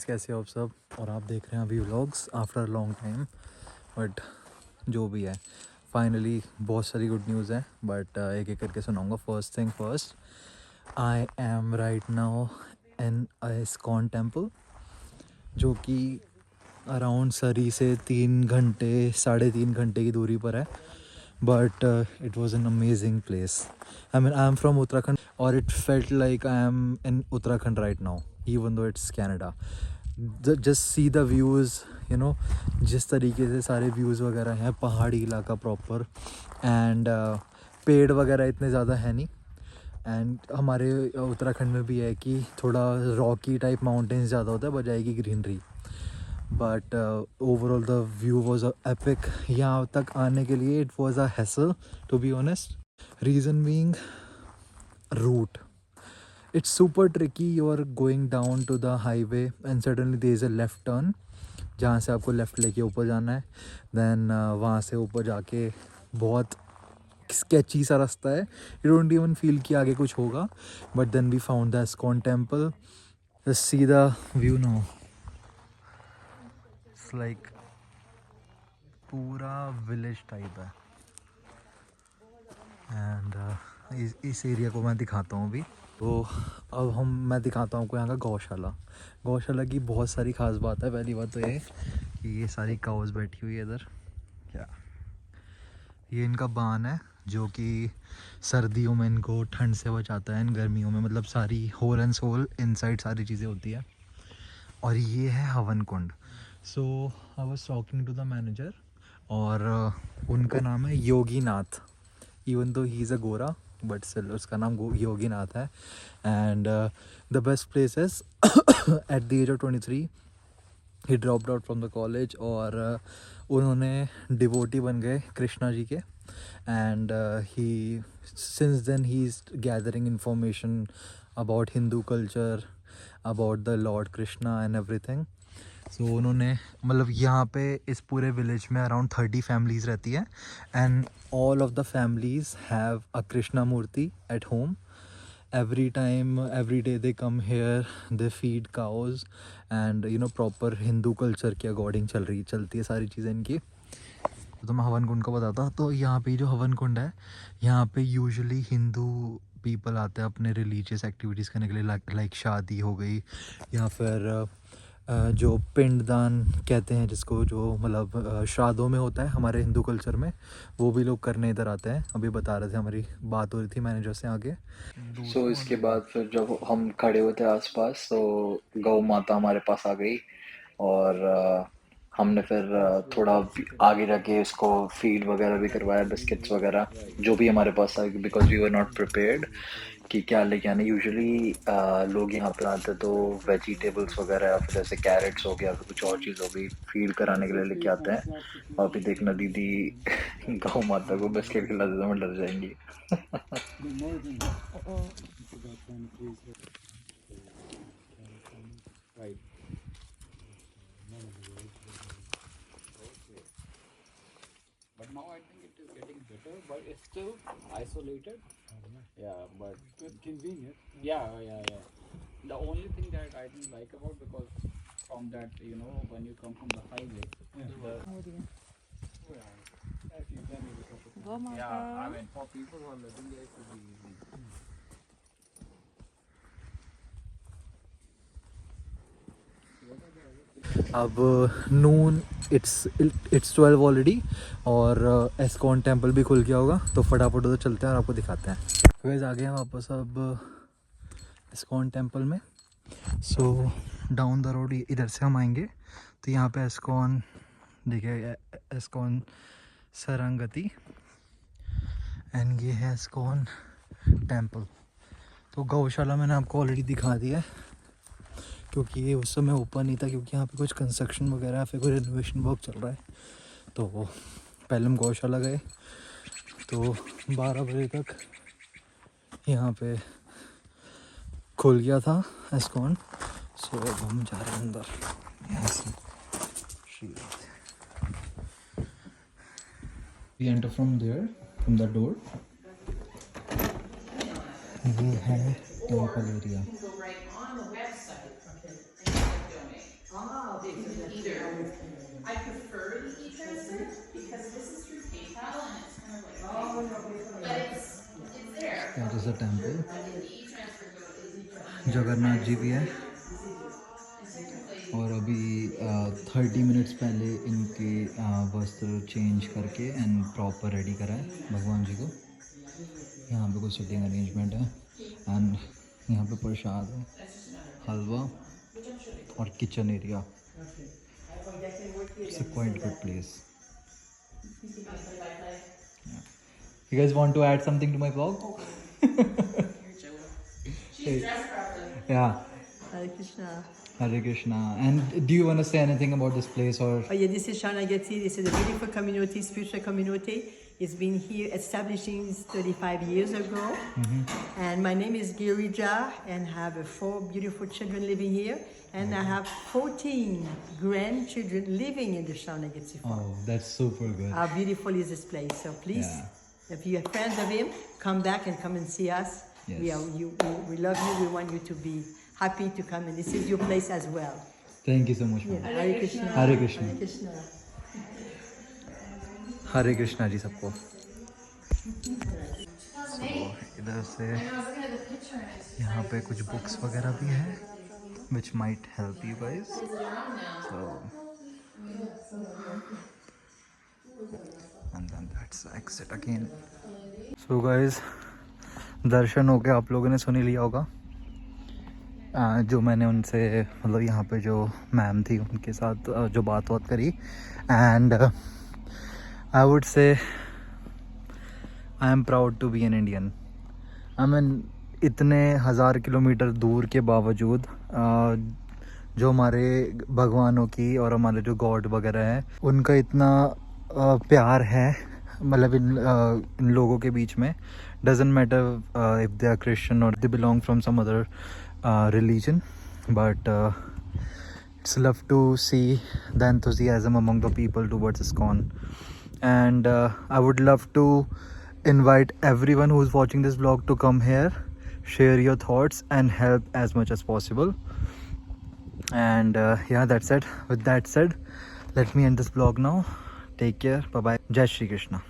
Guys, कैसे हो आप सब। और आप देख रहे हैं अभी vlogs after long time. But जो भी है, फाइनली बहुत सारी गुड न्यूज़ है। बट एक एक करके सुनाऊंगा। First thing first, I am right now in ISKCON temple, जो कि अराउंड सरी से 3 घंटे 3.5 घंटे की दूरी पर है। But it was an amazing place. I am from Uttarakhand और it felt like I am in Uttarakhand right now, even though it's Canada. Just see the views, you know, जिस तरीके से सारे व्यूज़ वगैरह हैं, पहाड़ी इलाका प्रॉपर। एंड पेड़ वगैरह इतने ज़्यादा है नहीं। एंड हमारे उत्तराखंड में भी है कि थोड़ा रॉकी टाइप माउंटेन्स ज़्यादा होता है, बजाय की greenery. But overall the view was epic. यहाँ तक आने के लिए it was a hassle, to be honest. Reason being route. It's super tricky. You are going down to the highway and suddenly there is a left turn जहाँ से आपको left लेके ऊपर जाना है। दैन वहाँ से ऊपर जाके बहुत स्केची सा रास्ता है। यू डोंट इवन फील कि आगे कुछ होगा। But then we found the ISKCON temple. Just see the view now. It's like पूरा विलेज टाइप है। एंड इस एरिया को मैं दिखाता हूँ अभी। तो अब मैं दिखाता हूँ आपको यहाँ का गौशाला। गौशाला की बहुत सारी ख़ास बात है। पहली बात तो ये कि ये सारी काउज बैठी हुई है इधर। क्या ये इनका बान है, जो कि सर्दियों में इनको ठंड से बचाता है। इन गर्मियों में मतलब सारी होल एंड सोल इनसाइड सारी चीज़ें होती है। और ये है हवन कुंड। So I was talking to the manager और उनका नाम है Yoginath. Even though he is a गोरा, बट स्टिल उसका नाम योगीनाथ है। And the best place is at the age of 23 he dropped out from the college और उन्होंने डिवोटी बन गए कृष्णा जी के। And he since then he is gathering information about Hindu culture, about the lord Krishna and everything. So उन्होंने मतलब यहाँ पे इस पूरे विलेज में अराउंड 30 फैमिलीज़ रहती है। And all of the families have a Krishna murti at home. Every time every day they come here, they feed cows and you know proper Hindu culture के अकॉर्डिंग चलती है सारी चीज़ें इनकी। तो मैं हवन कुंड को बताता हूँ। तो यहाँ पे जो हवन कुंड है, यहाँ पे यूजुअली हिंदू पीपल आते हैं अपने रिलीजियस एक्टिविटीज़ करने के लिए। लाइक शादी हो गई या फिर जो पिंडदान कहते हैं जिसको, जो मतलब श्राद्धों में होता है हमारे हिंदू कल्चर में, वो भी लोग करने इधर आते हैं। अभी बता रहे थे, हमारी बात हो रही थी मैनेजर से आगे। इसके बाद फिर जब हम खड़े हुए थे आसपास, तो गौ माता हमारे पास आ गई और हमने फिर थोड़ा आगे जाके इसको फीड वगैरह भी करवाया, बिस्किट्स वगैरह जो भी हमारे पास था, because we were not prepared कि क्या लेके आने। यूजुअली लोग यहाँ पे आते तो वेजिटेबल्स वगैरह या फिर जैसे कैरेट्स हो गया, फिर कुछ और चीज़ हो गई, फीड कराने के लिए लेके आते हैं। और अभी देखना दीदी गौ माता को बिस्किट खिला देते मैं डर जाएंगी। But now I think it is getting better, but it's still isolated. Yeah, but convenient. Yeah. The only thing that I didn't like about, because from that, you know, when you come from the highway, I mean, for people who are living there, it would be easy. अब नून, it's 12 already और ISKCON temple भी खुल गया होगा। तो फटाफट उधर चलते हैं और आपको दिखाते हैं। गाइस आ गए हैं वापस अब एस्कॉन टेम्पल में। सो डाउन द रोड इधर से हम आएंगे तो यहाँ पे एस्कॉन देखिए, एस्कॉन सरंगती, एंड ये है एस्कॉन टेम्पल। तो गौशाला मैंने आपको ऑलरेडी दिखा दिया है, क्योंकि ये उस समय ओपन नहीं था, क्योंकि यहाँ पे कुछ कंस्ट्रक्शन वगैरह फिर कोई रेनोवेशन वर्क चल रहा है। तो पहले हम गौशाला गए तो 12 बजे तक यहाँ पे खुल गया था एस्कॉन। सो अब हम जा रहे हैं अंदर। यहाँ से we enter from there, from the door. ये है temple area. I prefer the e-transfer because this is through PayPal and it's kind of like, but it's there. That is a temple. The e-transfer is Jagannath ji भी है और अभी 30 minutes पहले इनके वस्त्र change करके एंड प्रॉपर रेडी करा है भगवान जी को। यहाँ पे कुछ सिटिंग अरेंजमेंट है एंड यहाँ पे प्रसाद है, हलवा और kitchen area. It's a quite good place. You guys want to add something to my vlog? Yeah. Hare Krishna. Hare Krishna. And do you want to say anything about this place or? Oh yeah, this is Sharnagatsi. This is a beautiful community, spiritual community. It's been here establishing 35 years ago. And my name is Girija and have 4 beautiful children living here. And I have 14 grandchildren living in the Sharnagatsi farm. Oh, that's super good. How beautiful is this place? So please, if you are friends of him, come back and come and see us. Yes. We love you. We want you to be happy to come, and this is your place as well. Thank you so much, ma'am. Hare Krishna. Hare Krishna. Hare Krishna. हरे कृष्णा जी सबको। So, इधर से यहाँ पे कुछ books वगैरह भी है which might help you guys. So, and then that's exit again. So guys, दर्शन हो गए, आप लोगों ने सुन ही लिया होगा जो मैंने उनसे मतलब यहाँ पे जो मैम थी उनके साथ जो बात करी। And I would say I am proud to be an Indian. I mean इतने 1000 किलोमीटर दूर के बावजूद जो हमारे भगवानों की और हमारे जो गॉड वगैरह हैं उनका इतना प्यार है मतलब इन लोगों के बीच में। doesn't matter if they are Christian or they belong from some other religion, but it's love to see the enthusiasm among the people towards ISKCON. And I would love to invite everyone who is watching this vlog to come here, share your thoughts and help as much as possible. And yeah, that's it. With that said, let me end this vlog now. Take care. Bye bye. Jai Shri Krishna.